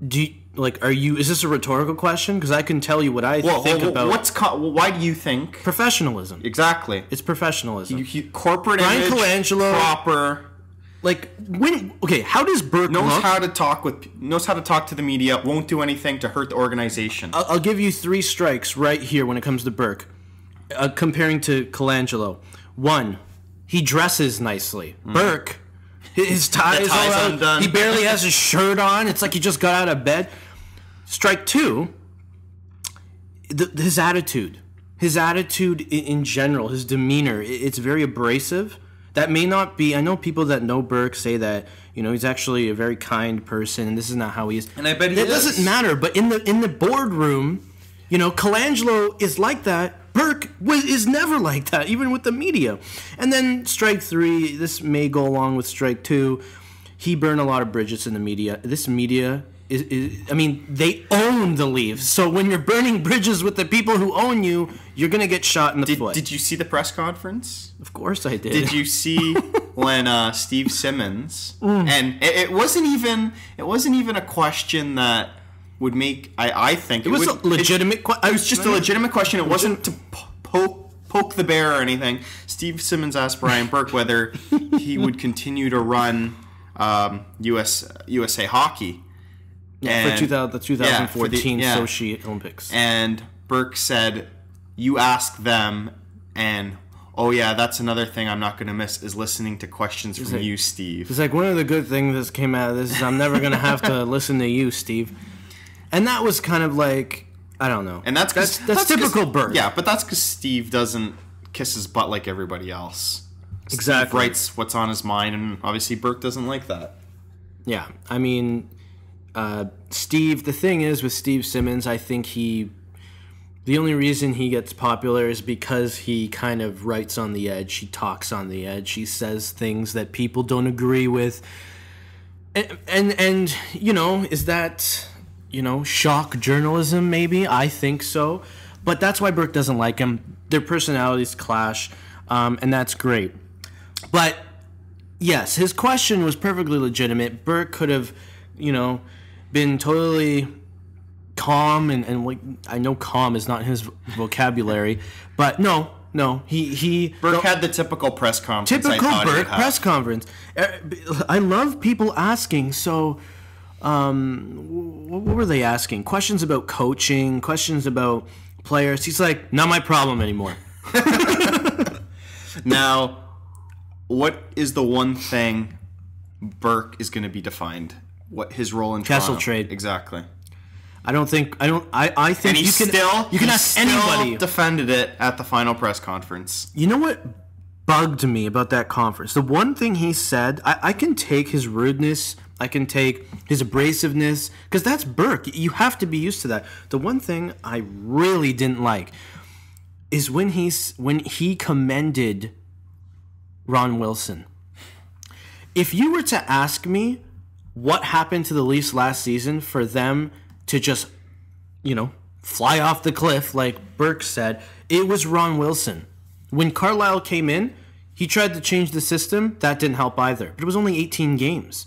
Is this a rhetorical question? Because I can tell you what I think about. Why do you think Professionalism. Exactly. It's professionalism. Corporate Brian image, Colangelo, proper. How does Burke knows how to talk to the media? Won't do anything to hurt the organization. I'll give you 3 strikes right here when it comes to Burke, comparing to Colangelo. 1, he dresses nicely. Burke, his tie's all out. Undone. He barely has his shirt on. It's like he just got out of bed. Strike 2, his attitude. His attitude in general, his demeanor, it's very abrasive. That may not be. I know people that know Burke say that he's actually a very kind person, and this is not how he is. And I bet he is. It doesn't matter. But in the boardroom, Colangelo is like that. Burke is never like that, even with the media. And then strike 3. This may go along with strike 2. He burned a lot of bridges in the media. This media they own the Leafs. So when you're burning bridges with the people who own you, you're going to get shot in the foot. Did you see the press conference? Of course I did. Did you see when Steve Simmons and it wasn't even a question that would make I think it was a legitimate question. It was just a legitimate question. It wasn't to poke the bear or anything. Steve Simmons asked Brian Burke whether he would continue to run USA Hockey. Yeah, for the 2014 Sochi Olympics. And Burke said, "You ask them," and that's another thing I'm not going to miss is listening to questions from you, Steve. It's like one of the good things that came out of this is I'm never going to have to listen to you, Steve. And that was kind of like, I don't know. And that's typical Burke. Yeah, but that's because Steve doesn't kiss his butt like everybody else. Exactly. Steve writes what's on his mind, and obviously Burke doesn't like that. Yeah, I mean, Steve, the thing is with Steve Simmons, I think the only reason he gets popular is because he kind of writes on the edge. He talks on the edge. He says things that people don't agree with. And is that, shock journalism maybe? I think so. But that's why Burke doesn't like him. Their personalities clash, and that's great. But, yes, his question was perfectly legitimate. Burke could have, been totally calm and I know calm is not his vocabulary, but no, Burke had the typical press conference. Typical Burke press conference. I love people asking. So, what were they asking? Questions about coaching, questions about players. He's like, not my problem anymore. Now, what is the one thing Burke is going to be defined? What his role in Kessel Toronto? trade. Exactly. I think and you can ask anybody. Defended it at the final press conference. You know what bugged me about that conference? The one thing he said, I can take his rudeness, I can take his abrasiveness, because that's Burke. You have to be used to that. The one thing I really didn't like is when he commended Ron Wilson. If you were to ask me what happened to the Leafs last season for them to just, fly off the cliff, like Burke said, it was Ron Wilson. When Carlisle came in, he tried to change the system. That didn't help either. But it was only 18 games.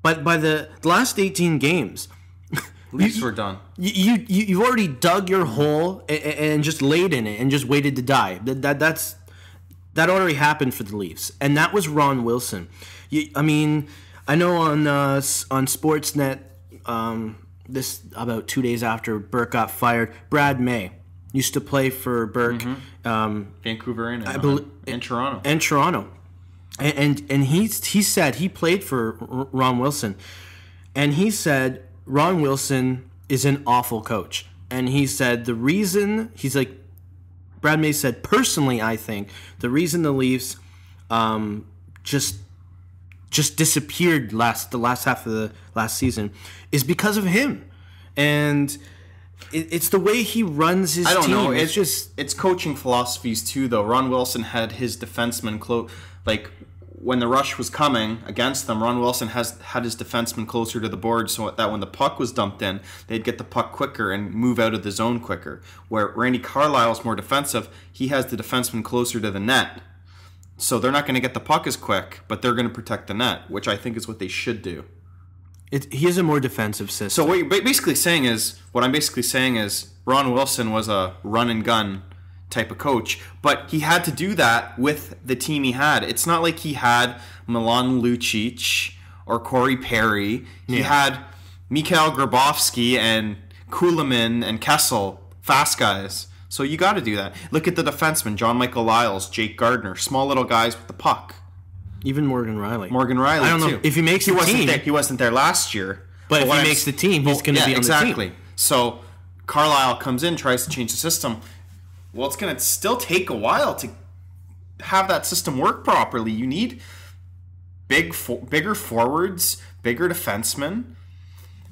But by the last 18 games, Leafs were done. You've already dug your hole and just laid in it and just waited to die. That already happened for the Leafs, and that was Ron Wilson. I know on Sportsnet, this about 2 days after Burke got fired, Brad May used to play for Burke, Vancouver and Toronto, and he said he played for Ron Wilson, and he said Ron Wilson is an awful coach, and he said Brad May said, personally, I think the reason the Leafs just disappeared the last half of the last season is because of him, and it's the way he runs his team. I don't know. It's coaching philosophies too, though. Ron Wilson had his defensemen when the rush was coming against them. Ron Wilson had his defensemen closer to the board so that when the puck was dumped in, they'd get the puck quicker and move out of the zone quicker. Where Randy Carlisle's more defensive, he has the defenseman closer to the net. So they're not going to get the puck as quick, but they're going to protect the net, which I think is what they should do. He is a more defensive system. So what I'm basically saying is Ron Wilson was a run and gun type of coach, but he had to do that with the team he had. It's not like he had Milan Lucic or Corey Perry. He had Mikhail Grabovski and Kulemin and Kessel, fast guys. So you got to do that. Look at the defensemen, John Michael Lyles, Jake Gardner, small little guys with the puck. Even Morgan Riley. I don't know too. If he makes the team. He wasn't there last year. But if he makes the team, he's going to be on exactly. the team. So Carlisle comes in, tries to change the system. Well, it's going to still take a while to have that system work properly. You need bigger forwards, bigger defensemen.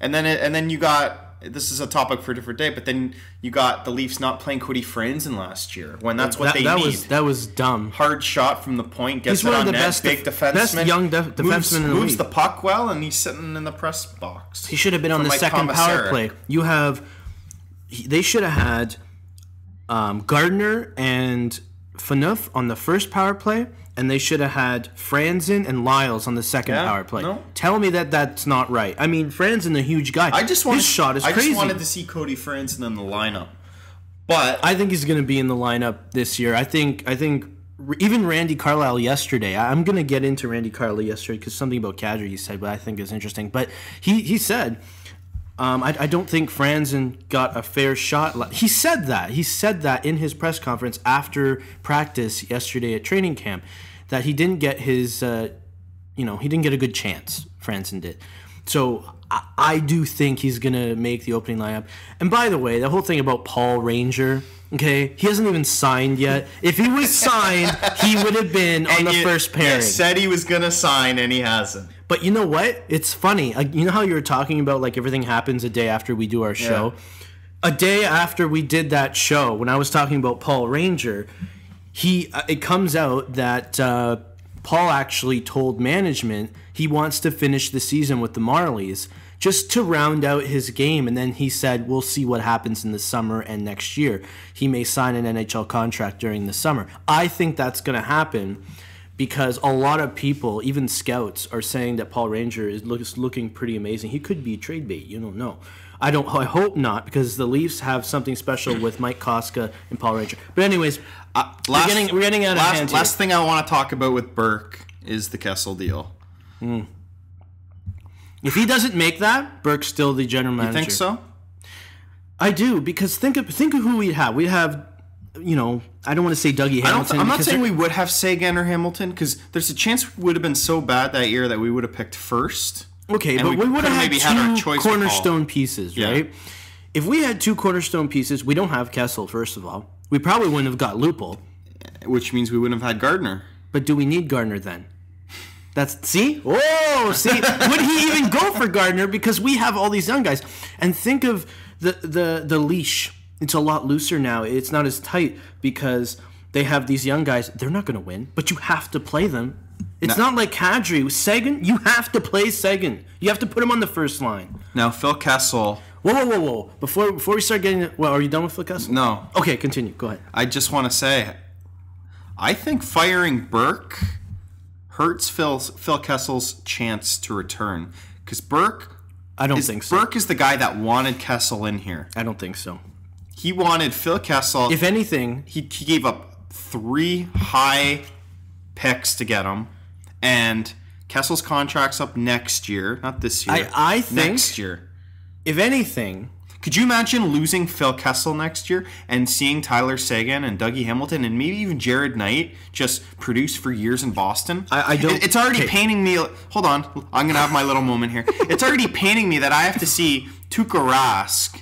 And then you got, this is a topic for a different day, but then you got the Leafs not playing Cody Franson last year when that's what they need. That was dumb. Hard shot from the point, gets he's one it of on the net, big defenseman. Best young defenseman in the league. Moves the puck well, and he's sitting in the press box. He should have been on the second power play. They should have had Gardner and Phaneuf on the first power play, and they should have had Franson and Lyles on the second power play. No. Tell me that's not right. I mean, Franson, a huge guy. His shot is crazy. I just wanted to see Cody Franson in the lineup. But I think he's going to be in the lineup this year. I think even Randy Carlisle yesterday. I'm going to get into Randy Carlisle yesterday because something about Kadri he said, but I think is interesting. But he said, I don't think Franson got a fair shot. He said that. He said that in his press conference after practice yesterday at training camp, that he didn't get his, he didn't get a good chance. Franson did. So I do think he's going to make the opening lineup. And by the way, the whole thing about Paul Ranger, okay, he hasn't even signed yet. If he was signed, he would have been on the first pairing. He said he was going to sign, and he hasn't. But you know what? It's funny. You know how you were talking about like everything happens a day after we do our show? Yeah. A day after we did that show, when I was talking about Paul Ranger, it comes out that Paul actually told management he wants to finish the season with the Marlies just to round out his game. And then he said, we'll see what happens in the summer and next year. He may sign an NHL contract during the summer. I think that's going to happen because a lot of people, even scouts, are saying that Paul Ranger is looking pretty amazing. He could be trade bait. You don't know. I hope not, because the Leafs have something special with Mike Koska and Paul Ranger. But anyways, we're getting out of hand here. Last thing I want to talk about with Burke is the Kessel deal. If he doesn't make that, Burke's still the general manager. You think so? I do, because think of who we have. We have, I don't want to say Dougie Hamilton. I'm not saying we would have Sagan or Hamilton, because there's a chance we would have been so bad that year that we would have picked first. Okay, but we would have had two cornerstone pieces, right? Yeah. If we had two cornerstone pieces, we don't have Kessel, first of all. We probably wouldn't have got Lupul. Which means we wouldn't have had Gardner. But do we need Gardner then? See? Would he even go for Gardner? Because we have all these young guys. And think of the leash. It's a lot looser now. It's not as tight because they have these young guys. They're not going to win, but you have to play them. It's not like Kadri. Sagan, you have to play Sagan. You have to put him on the first line. Now, Phil Kessel. Whoa. Before we start getting... Well, are you done with Phil Kessel? No. Okay, continue. Go ahead. I just want to say, I think firing Burke hurts Phil Kessel's chance to return. Because Burke... I don't think so. Burke is the guy that wanted Kessel in here. I don't think so. He wanted Phil Kessel... If anything... He gave up 3 high picks to get him. And Kessel's contract's up next year. Not this year. I think... Next year. If anything... Could you imagine losing Phil Kessel next year and seeing Tyler Sagan and Dougie Hamilton and maybe even Jared Knight just produce for years in Boston? I don't... It's already painting me... Hold on. I'm going to have my little moment here. It's already painting me that I have to see Tuukka Rask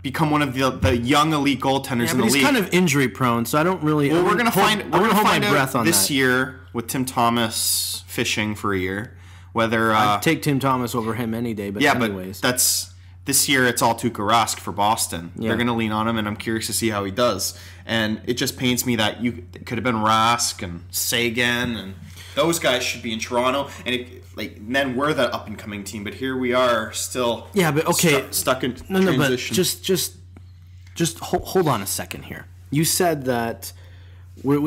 become one of the young elite goaltenders in the league. He's kind of injury prone, so I don't really... Well, we're going to find my breath on this year with Tim Thomas fishing for a year. Whether... I'd take Tim Thomas over him any day, but anyways. But that's... This year, it's all Tuukka Rask for Boston. Yeah. They're going to lean on him, and I'm curious to see how he does. And it just pains me that it could have been Rask and Sagan, and those guys should be in Toronto. And then we're the up-and-coming team, but here we are still stuck in transition. But just hold on a second here. You said that we're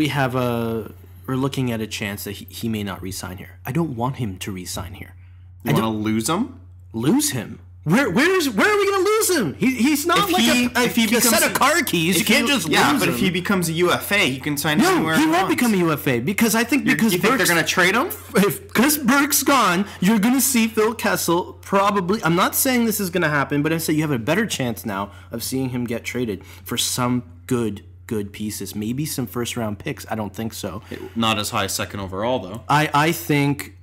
looking at a chance that he may not re-sign here. I don't want him to re-sign here. You want to lose him? lose him. Where are we going to lose him? He's not a set of car keys. You can't just lose him. Yeah, but if he becomes a UFA, he can sign anywhere he won't become a UFA because I think because you think they're going to trade him? Because Burke's gone, you're going to see Phil Kessel probably. I'm not saying this is going to happen, but I say you have a better chance now of seeing him get traded for some good pieces. Maybe some first-round picks. I don't think so. Not as high as second overall, though. I think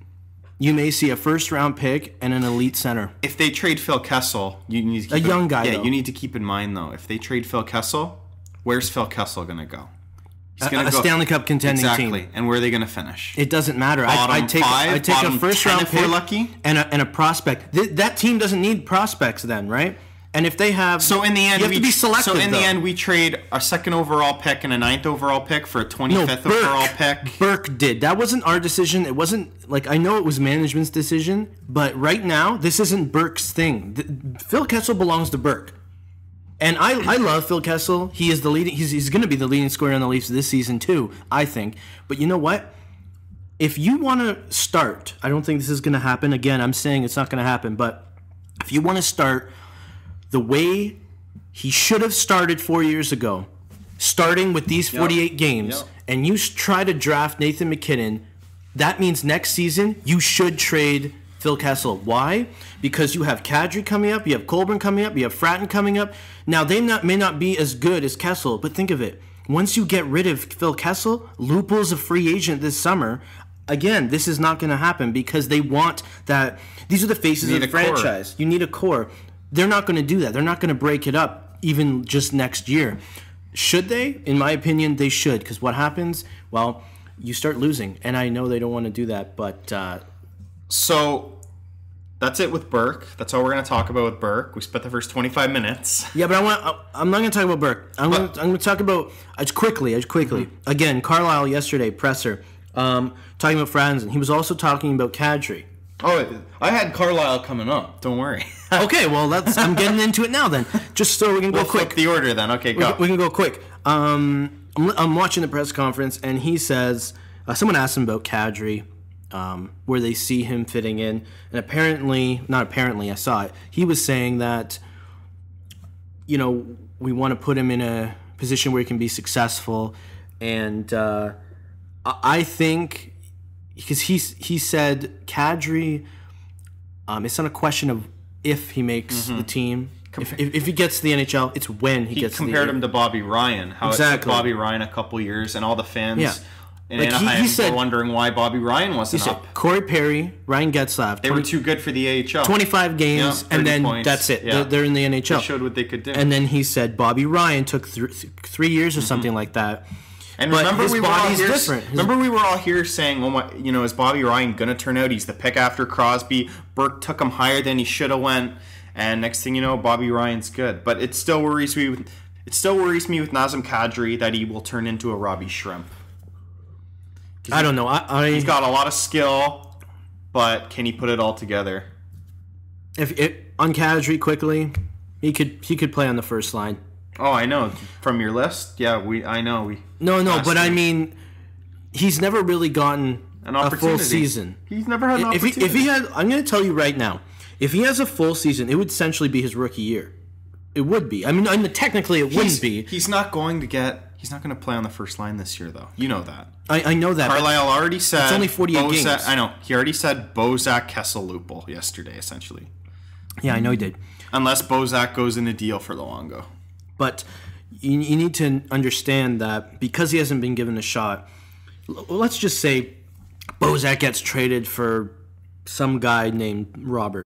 you may see a first-round pick and an elite center. If they trade Phil Kessel, you need to keep young guy. Yeah, though. You need to keep in mind though. If they trade Phil Kessel, where's Phil Kessel going to go? He's going to go Stanley Cup contending team. And where are they going to finish? It doesn't matter. I take a first-round pick lucky and a prospect. That team doesn't need prospects then, right? And if they have, so in the end, you have to be selective. So in the end, we trade a second overall pick and a 9th overall pick for a 25th overall pick. Burke did. That wasn't our decision. It wasn't I know it was management's decision, but right now this isn't Burke's thing. Phil Kessel belongs to Burke, and I love Phil Kessel. He is the leading. He's going to be the leading scorer on the Leafs this season too, I think. But you know what? If you want to start, I don't think this is going to happen. Again, I'm saying it's not going to happen. But if you want to start the way he should have started 4 years ago, starting with these 48 games, and you try to draft Nathan MacKinnon, that means next season you should trade Phil Kessel. Why? Because you have Kadri coming up, you have Colburn coming up, you have Fratton coming up. Now, they may not be as good as Kessel, but think of it. Once you get rid of Phil Kessel, Lupul's a free agent this summer. Again, this is not going to happen because they want that. These are the faces of the franchise. You need a core. They're not going to do that. They're not going to break it up even just next year. Should they? In my opinion, they should. Because what happens? Well, you start losing. And I know they don't want to do that. But so that's it with Burke. That's all we're going to talk about with Burke. We spent the first 25 minutes. Yeah, but I'm not going to talk about Burke. I'm going to talk about quickly. Mm-hmm. Again, Carlisle yesterday, presser, talking about Franson. He was also talking about Kadri. Oh, I had Carlisle coming up. Don't worry. Okay, well, I'm getting into it now then. Just so we can go quick. Flip the order then. Okay, go. We can go quick. I'm watching the press conference, and he says, someone asked him about Kadri, where they see him fitting in. And I saw it. He was saying that, we want to put him in a position where he can be successful. And I think, because he said Kadri, it's not a question of if he makes the team. If he gets to the NHL, it's when he gets to the NHL. He compared him to Bobby Ryan. How exactly. It took Bobby Ryan a couple years, and all the fans in Anaheim were wondering why Bobby Ryan wasn't up. Corey Perry, Ryan Getzlaf. They were too good for the AHL. 25 games, and then points. That's it. Yeah. They're in the NHL. They showed what they could do. And then he said Bobby Ryan took 3 years or something like that. And remember, we were all here saying, is Bobby Ryan going to turn out? He's the pick after Crosby. Burke took him higher than he should have went. And next thing you know, Bobby Ryan's good. But it still worries me with Nazem Kadri that he will turn into a Robbie Shrimp. I don't know. He's got a lot of skill, but can he put it all together? On Kadri quickly, he could play on the first line. Oh, I know. From your list? Yeah, I know. But I mean, he's never really gotten a full season. He's never had an opportunity. If he had, I'm going to tell you right now, if he has a full season, it would essentially be his rookie year. It would be. I mean, technically it wouldn't be. He's not going to play on the first line this year, though. You know that. I know that. Carlisle already said... It's only 48 games. I know. He already said Bozak, Kessel, Lupul yesterday, essentially. Yeah, I know he did. Unless Bozak goes in a deal for Luongo. But you need to understand that because he hasn't been given a shot, let's just say Bozak gets traded for some guy named Robert.